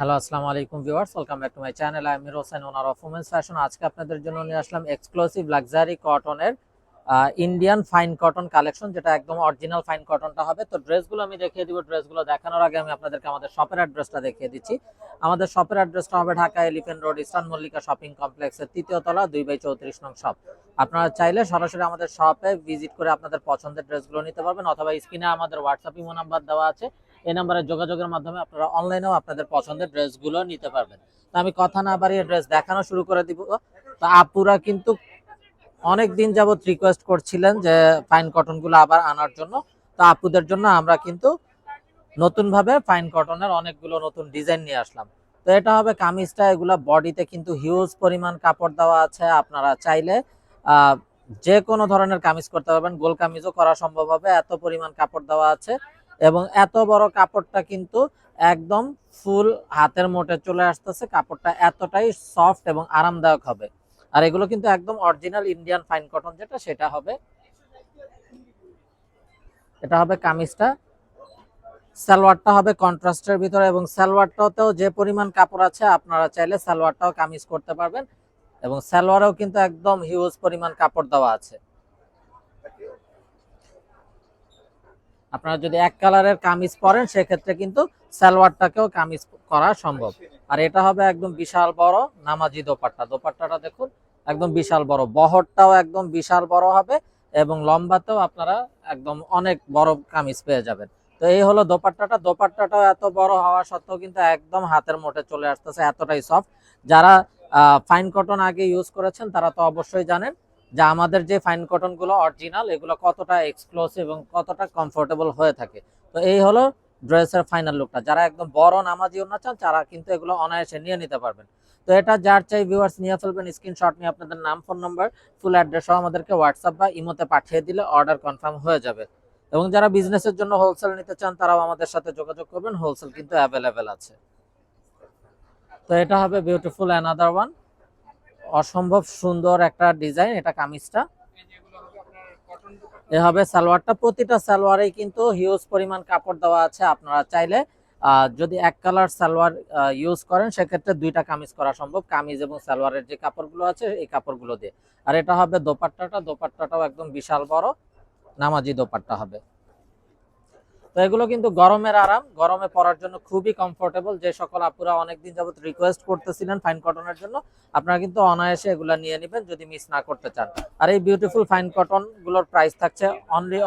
Hello, আসসালামু আলাইকুম viewers, welcome back to my channel. আমি Amir Hossain, owner of women's fashion. আজকে আপনাদের জন্য নিয়ে আসলাম এক্সক্লুসিভ লাক্সারি কটনের ইন্ডিয়ান ফাইন কটন কালেকশন, যেটা একদম অরিজিনাল ফাইন কটনটা হবে। তো ড্রেসগুলো আমি দেখিয়ে দিব। ড্রেসগুলো দেখানোর আগে আমি আপনাদেরকে আমাদের শপের অ্যাড্রেসটা দেখিয়ে দিচ্ছি। আমাদের শপের অ্যাড্রেসটা হবে Dhaka elephant road, eastern Mallika shopping কমপ্লেক্সের ৩য় তলা, 2/34 নং শপ। আপনারা চাইলে সরাসরি আমাদের শপে ভিজিট করে আপনাদের পছন্দের ড্রেসগুলো নিতে পারবেন, অথবা স্ক্রিনে আমাদের হোয়াটসঅ্যাপ ইমো নাম্বার দেওয়া আছে। এই নাম্বারে যোগাযোগের মাধ্যমে আপনারা অনলাইনেও আপনাদের পছন্দের ড্রেসগুলো নিতে পারবেন। তো আমি কথা না বাড়িয়ে ড্রেস দেখানো শুরু করে দিব। তো আপুরা কিন্তু অনেক দিন যাবত রিকোয়েস্ট করছিলেন যে ফাইন কটনগুলো আবার আনার জন্য। তো আপুদের জন্য আমরা কিন্তু নতুন ভাবে ফাইন কটনের অনেকগুলো নতুন ডিজাইন নিয়ে আসলাম। তো এটা হবে কামিজটা। এগুলা বডিতে কিন্তু হিউজ পরিমাণ কাপড় দেওয়া আছে। আপনারা চাইলে যে কোনো ধরনের কামিজ করতে পারবেন, গোল কামিজও করা সম্ভব হবে, এত পরিমাণ কাপড় দেওয়া আছে। এবং এত বড় কাপড়টা কিন্তু একদম ফুল হাতের মোটে চলে আসতেছে। কাপড়টা এতটাই সফট এবং আরামদায়ক হবে। আর এগুলো কিন্তু একদম অরিজিনাল ইন্ডিয়ান ফাইন কটন, যেটা সেটা হবে। এটা হবে কামিজটা। সালোয়ারটা হবে কন্ট্রাস্টের ভিতরে, এবং সালোয়ারটাতেও যে পরিমাণ কাপড় আছে আপনারা চাইলে সালোয়ারটাও কামিজ করতে পারবেন। এবং সালোয়ারেও কিন্তু একদম হিউজ পরিমাণ কাপড় দেওয়া আছে। আপনারা যদি এক কালারের কামিজ পরেন সেক্ষেত্রে কিন্তু সালোয়ারটাকেও কামিজ করা সম্ভব। আর এটা হবে একদম বিশাল বড় নামাজি দোপাট্টা। দোপাট্টাটা দেখুন, একদম বিশাল বড়, বহরটাও একদম বিশাল বড় হবে, এবং লম্বাতেও আপনারা একদম অনেক বড় কামিজ পেয়ে যাবেন। তো এই হলো দোপাট্টাটা। দোপাট্টাটাও এত বড় হওয়া সত্ত্বেও কিন্তু একদম হাতের মুঠে চলে আসতেছে, এতটাই সফট। যারা ফাইন কটন আগে ইউজ করেছেন তারা তো অবশ্যই জানেন যে আমাদের যে ফাইন কটন গুলো অরিজিনাল, এগুলো কতটা এক্সক্লুসিভ এবং কতটা কমফোর্টেবল হয়ে থাকে। তো এই হলো ড্রেসের ফাইনাল লুকটা। যারা একদম বড় নামাজি ওড়না চান তারা কিন্তু এগুলো অনায়াসে নিয়ে নিতে পারবেন। তো এটা যার চাই ভিউয়ার্স নিয়ে ফেলবেন। স্ক্রিনশট নিয়ে আপনাদের নাম, ফোন নাম্বার, ফুল অ্যাড্রেস সহ আমাদেরকে হোয়াটসঅ্যাপ বা ইমোতে পাঠিয়ে দিলে অর্ডার কনফার্ম হয়ে যাবে। এবং যারা বিজনেসের জন্য হোলসেল নিতে চান তারাও আমাদের সাথে যোগাযোগ করবেন, হোলসেল কিন্তু অ্যাভেলেবেল আছে। তো এটা হবে বিউটিফুল অ্যানাদার ওয়ান, অসম্ভব সুন্দর একটা ডিজাইন। এটা কামিজটা। এ হবে সালোয়ারটা। প্রতিটা সালোয়ারেই কিন্তু হিউজ পরিমাণ কাপড় দেওয়া আছে। আপনারা চাইলে যদি এক কালার সালোয়ার ইউজ করেন সেক্ষেত্রে দুইটা কামিজ করা সম্ভব, কামিজ এবং সালোয়ারের যে কাপড়গুলো আছে এই কাপড়গুলো দিয়ে। আর এটা হবে দোপাট্টাটা। দোপাট্টাটাও একদম বিশাল বড় নামাজি দোপাট্টা হবে। তো এগুলো কিন্তু গরমের আরাম, গরমে পরার জন্য খুবই কমফোর্টেবল। যে সকল আপুরা অনেকদিন যাবত রিকোয়েস্ট করতেছিলেন ফাইন কটনের জন্য, আপনারা কিন্তু অনায়াসে এগুলা নিয়ে নেবেন যদি মিস না করতে চান। আর এই বিউটিফুল ফাইন কটন গুলোর প্রাইস থাকছে অনলি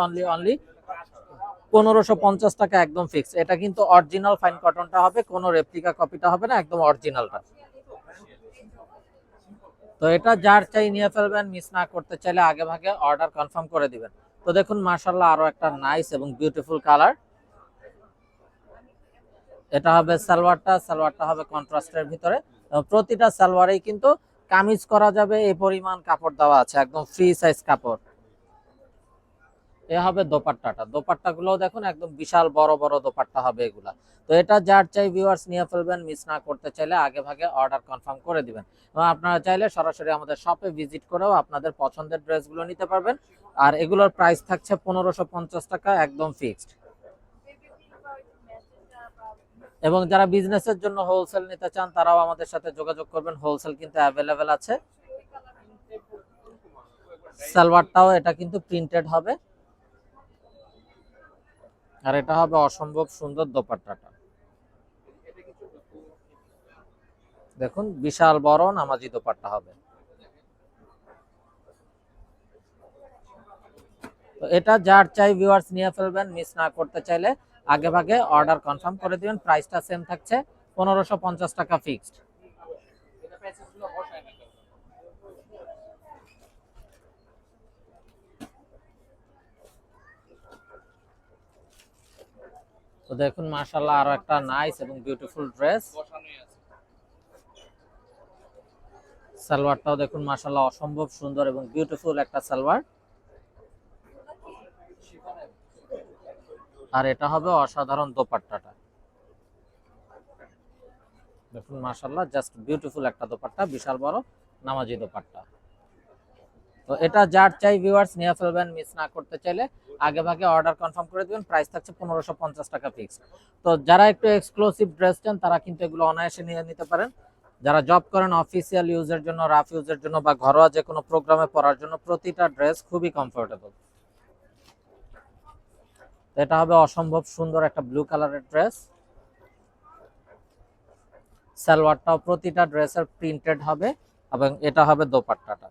1550 টাকা, একদম ফিক্স। এটা কিন্তু অরিজিনাল ফাইন কটনটা হবে, কোনো রেপ্লিকা কপিটা হবে না, একদম অরিজিনালটা। তো এটা যার চাই নিয়ে ফেলবেন, মিস না করতে চাইলে আগে ভাগে অর্ডার কনফার্ম করে দিবেন। তো দেখুন মাশাআল্লাহ, আরো একটা নাইস এবং বিউটিফুল কালার। এটা হবে সালোয়ারটা। সালোয়ারটা হবে কন্ট্রাস্টের ভিতরে। প্রতিটা সালোয়ারেই কিন্তু কামিজ করা যাবে, এই পরিমাণ কাপড় দেওয়া আছে, একদম ফ্রি সাইজ কাপড়। এ হবে দোপাট্টাটা। দোপাট্টাগুলো দেখুন একদম বিশাল বড় বড় দোপাট্টা হবে এগুলা। তো এটা যার চাই ভিউয়ার্স নিয়ে ফেলবেন, মিস না করতে চাইলে আগে ভাগে অর্ডার কনফার্ম করে দিবেন। এবং আপনারা চাইলে সরাসরি আমাদের শপে ভিজিট করেও আপনাদের পছন্দের ড্রেসগুলো নিতে পারবেন। আর এগুলোর প্রাইস থাকছে 1550 টাকা, একদম ফিক্সড। এবং যারা বিজনেসের জন্য হোলসেল নিতে চান তারাও আমাদের সাথে যোগাযোগ করবেন, হোলসেল কিন্তু অ্যাভেলেবেল আছে। সালোয়ারটাও এটা কিন্তু প্রিন্টেড হবে। আর এটা হবে অসম্ভব সুন্দর দোপাট্টাটা। দেখুন বিশাল বড় নামাজি দোপাট্টা হবে। তো এটা যার চাই ভিউয়ার্স নিয়ে ফেলবেন, মিস না করতে চাইলে আগে ভাগে অর্ডার কনফার্ম করে দিবেন। প্রাইসটা সেম থাকছে 1550 টাকা ফিক্সড। তো দেখুন মাশাআল্লাহ, আরো একটা নাইস এবং বিউটিফুল ড্রেস। সালোয়ারটাও দেখুন মাশাআল্লাহ, অসম্ভব সুন্দর এবং বিউটিফুল একটা সালোয়ার। আর এটা হবে অসাধারণ দোপাট্টাটা। দেখুন মাশাআল্লাহ, জাস্ট বিউটিফুল একটা দোপাট্টা, বিশাল বড় নামাজি দোপাট্টা। তো এটা যার চাই ভিউয়ার্স নিয়ে ফেলবেন, মিস না করতে চাইলে আগে ভাগে অর্ডার কনফার্ম করে দিবেন। প্রাইস থাকছে 1550 টাকা ফিক্সড। তো যারা একটু এক্সক্লুসিভ ড্রেস চান তারা কিন্তু এগুলো অনায়াসে নিয়ে নিতে পারেন। যারা জব করেন, অফিসিয়াল ইউজের জন্য, রাফ ইউজের জন্য বা ঘরোয়া যে কোনো প্রোগ্রামে পরার জন্য প্রতিটা ড্রেস খুবই কমফোর্টেবল। এটা হবে অসম্ভব সুন্দর একটা ব্লু কালারের ড্রেস। সালোয়ারটাও প্রতিটা ড্রেসের প্রিন্টেড হবে এবং এটা হবে দোপাট্টাটা।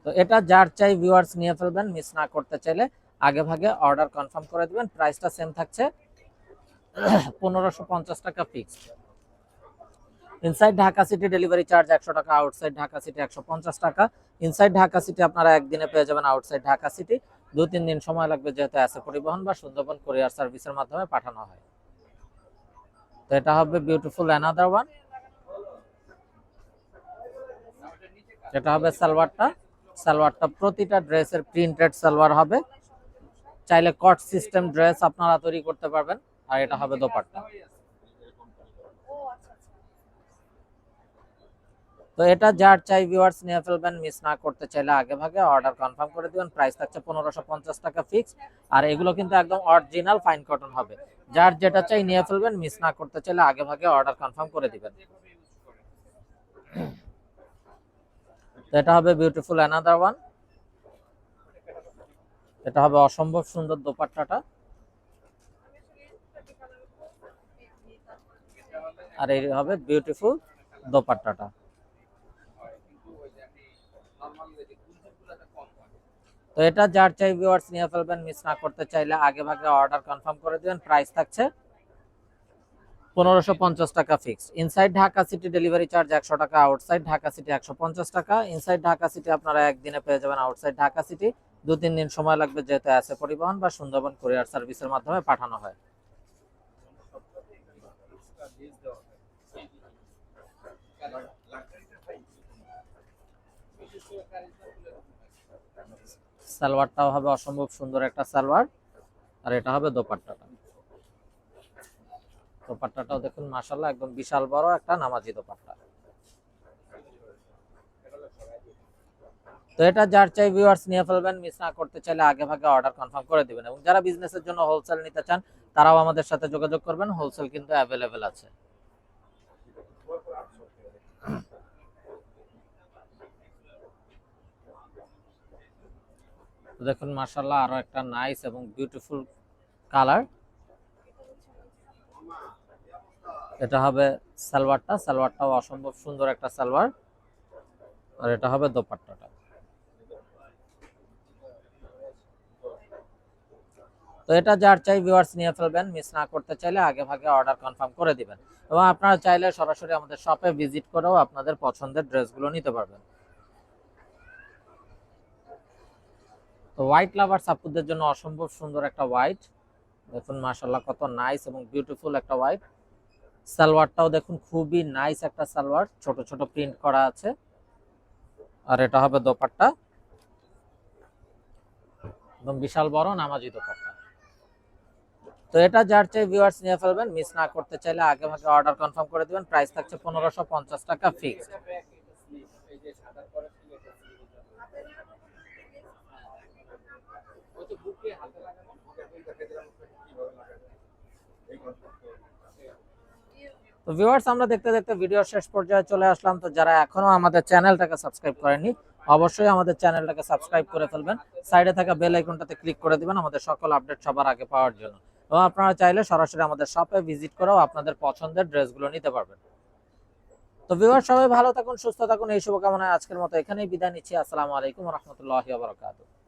তো এটা যার চাই ভিউয়ার্স নিয়ে ফেলবেন, মিস না করতে চাইলে আগে ভাগে অর্ডার কনফার্ম করে দিবেন। প্রাইসটা সেম থাকছে 1550 টাকা fixed. Inside Dhaka city delivery charge 100 টাকা, আউটসাইড ঢাকা সিটি 150 টাকা। ইনসাইড ঢাকা সিটি আপনারা একদিনে পেয়ে যাবেন, আউটসাইড ঢাকা সিটি 2-3 দিন সময় লাগবে, যেহেতু আছে পরিবহন বা সুন্দরবন কুরিয়ার সার্ভিসের মাধ্যমে পাঠানো হয়। তো এটা হবে বিউটিফুল অ্যানাদার ওয়ান। এটা হবে সালোয়ারটা প্রতিটা ড্রেসের প্রিন্টেড সালোয়ার হবে। চাইলে কট সিস্টেম ড্রেস আপনারা তৈরি করতে পারবেন। আর এটা হবে দোপাট্টা। তো এটা যার চাই ভিউয়ার্স নিয়ে ফেলবেন, মিস না করতে চাইলে আগে ভাগে অর্ডার কনফার্ম করে দিবেন। প্রাইস থাকছে 1550 টাকা ফিক্স। আর এগুলো কিন্তু একদম অরিজিনাল ফাইন কটন হবে। যার যেটা চাই নিয়ে ফেলবেন, মিস না করতে চাইলে আগে ভাগে অর্ডার কনফার্ম করে দিবেন। তো এটা হবে বিউটিফুল অ্যানাদার ওয়ান। এটা হবে অসম্ভব সুন্দর দোপাট্টাটা। আর এই হবে বিউটিফুল দোপাট্টাটা। তো এটা যার চাই ভিউয়ার্স নিয়ে ফেলবেন, মিস না করতে চাইলে আগে ভাগে অর্ডার কনফার্ম করে দিবেন। প্রাইস থাকছে 1550 টাকা fix. Inside Dhaka city delivery charge 100 টাকা, আউটসাইড ঢাকা সিটি 150 টাকা। ইনসাইড ঢাকা সিটি আপনারা একদিনে পেয়ে যাবেন, আউটসাইড ঢাকা সিটি 2-3 দিন সময় লাগবে, যেহেতু আছে পরিবহন বা সুন্দরবন কুরিয়ার সার্ভিসের মাধ্যমে পাঠানো হয়। সালোয়ারটাও হবে অসম্ভব সুন্দর একটা সালোয়ার। আর এটা হবে দোপাট্টাটা। দোপাট্টাটাও দেখুন মাশাআল্লাহ, একদম বিশাল বড় একটা নামাজি দোপাট্টা। তো এটা যার চাই ভিউয়ার্স নিয়ে ফেলবেন, মিস না করতে চাইলে আগে ভাগে অর্ডার কনফার্ম করে দিবেন। এবং যারা বিজনেসের জন্য হোলসেল নিতে চান তারাও আমাদের সাথে যোগাযোগ করবেন, হোলসেল কিন্তু অ্যাভেলেবেল আছে। তো দেখুন মাশাআল্লাহ, আরো একটা নাইস এবং বিউটিফুল কালার। এটা হবে সালোয়ারটাও অসম্ভব সুন্দর একটা সালোয়ার। আর এটা হবে দোপাট্টাটা। তো এটা যার চাই ভিউয়ার্স নিয়ে ফেলবেন, মিস না করতে চাইলে আগে ভাগে অর্ডার কনফার্ম করে দিবেন। এবং আপনারা চাইলে সরাসরি আমাদের শপে ভিজিট করেও আপনাদের পছন্দের ড্রেসগুলো নিতে পারবেন। তো হোয়াইট লাভার্স আপুদের জন্য অসম্ভব সুন্দর একটা হোয়াইট। দেখুন মাশাআল্লাহ, কত নাইস এবং বিউটিফুল একটা হোয়াইট। সালোয়ারটাও দেখুন খুবই নাইস একটা সালোয়ার, ছোট ছোট প্রিন্ট করা আছে। আর এটা হবে দোপাট্টা, একদম বিশাল বড় নামাজি দোপাট্টা। তো এটা যার চাই ভিউয়ার্স নিয়ে ফেলবেন, মিস না করতে চাইলে আগে ভাগে অর্ডার কনফার্ম করে দিবেন। প্রাইস থাকছে 1550 টাকা ফিক্সড। তো ভিউয়ার্স, আমরা দেখতে দেখতে ভিডিও শেষ পর্যায়ে চলে আসলাম। তো যারা এখনো আমাদের চ্যানেলটাকে সাবস্ক্রাইব করেননি, অবশ্যই আমাদের চ্যানেলটাকে সাবস্ক্রাইব করে ফেলবেন। সাইডে থাকা বেল আইকনটাতে ক্লিক করে দিবেন আমাদের সকল আপডেট সবার আগে পাওয়ার জন্য। এবং আপনারা চাইলে সরাসরি আমাদের শপে ভিজিট করেও আপনাদের পছন্দের ড্রেসগুলো নিতে পারবেন। তো ভিউয়ার্স, সবাই ভালো থাকুন, সুস্থ থাকুন, এই শুভকামনায় আজকের মতো এখানেই বিদায় নিচ্ছি। আসসালামু আলাইকুম ওয়া রাহমাতুল্লাহি ওয়া বারাকাতুহু।